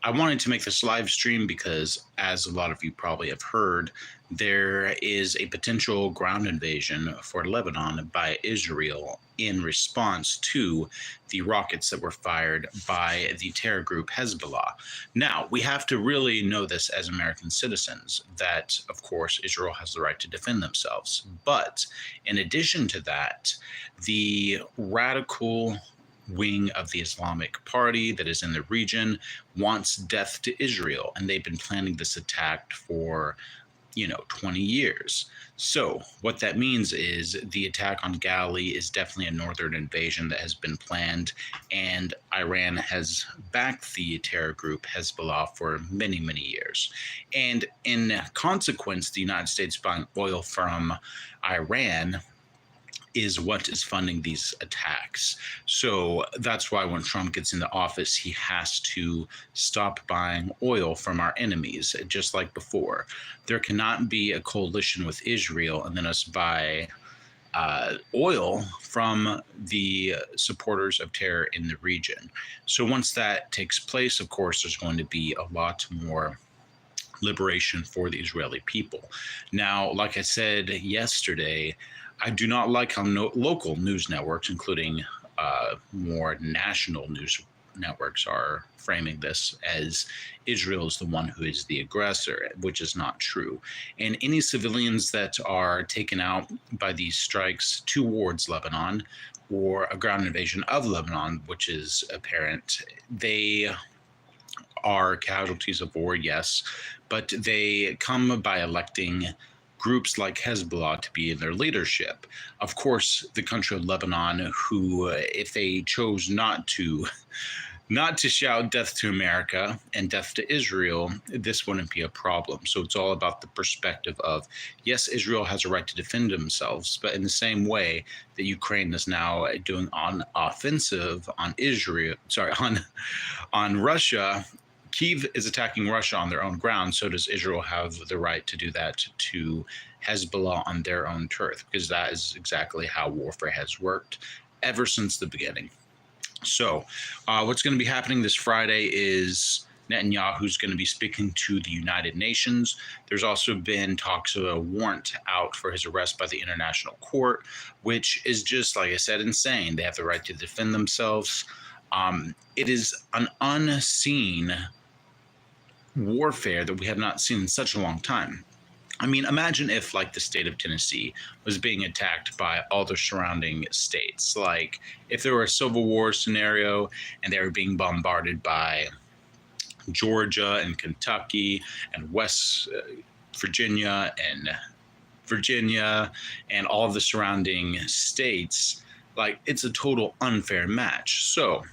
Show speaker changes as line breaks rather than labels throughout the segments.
I wanted to make this live stream because, as a lot of you probably have heard, there is a potential ground invasion for Lebanon by Israel in response to the rockets that were fired by the terror group Hezbollah. Now, we have to really know this as American citizens that, of course, Israel has the right to defend themselves. But in addition to that, the radical wing of the Islamic Party that is in the region wants death to Israel, and they've been planning this attack for 20 years. So what that means is the attack on Galilee is definitely a northern invasion that has been planned, and Iran has backed the terror group Hezbollah for many, many years. And in consequence, the United States buying oil from Iran is what is funding these attacks. So that's why when Trump gets into office, he has to stop buying oil from our enemies, just like before. There cannot be a coalition with Israel and then us buy oil from the supporters of terror in the region. So once that takes place, of course, there's going to be a lot more liberation for the Israeli people. Now, like I said yesterday, I do not like how local news networks, including more national news networks, are framing this as Israel is the one who is the aggressor, which is not true. And any civilians that are taken out by these strikes towards Lebanon or a ground invasion of Lebanon, which is apparent, they are casualties of war, yes, but they come by electing groups like Hezbollah to be in their leadership. Of course, the country of Lebanon, who, if they chose not to shout death to America and death to Israel, this wouldn't be a problem. So it's all about the perspective of, yes, Israel has a right to defend themselves, but in the same way that Ukraine is now doing on offensive on on Russia, Kyiv is attacking Russia on their own ground, so does Israel have the right to do that to Hezbollah on their own turf, because that is exactly how warfare has worked ever since the beginning. So what's going to be happening this Friday is Netanyahu's going to be speaking to the United Nations. There's also been talks of a warrant out for his arrest by the International Court, which is just, like I said, insane. They have the right to defend themselves. It is an unseen warfare that we have not seen in such a long time. I mean, imagine if, like, the state of Tennessee was being attacked by all the surrounding states. Like, if there were a civil war scenario and they were being bombarded by Georgia and Kentucky and West Virginia and all of the surrounding states, like, it's a total unfair match. So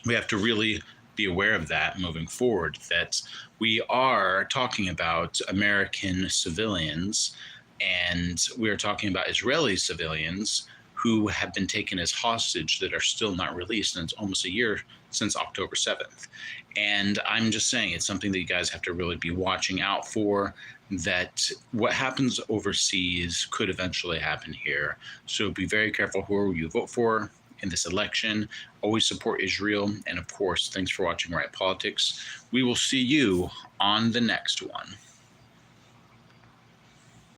we have to really be aware of that moving forward, that we are talking about American civilians and we are talking about Israeli civilians who have been taken as hostage that are still not released, and it's almost a year since October 7th. And I'm just saying, it's something that you guys have to really be watching out for, that what happens overseas could eventually happen here. So be very careful who you vote for in this election. Always support Israel. And of course, thanks for watching Riot Politics. We will see you on the next one.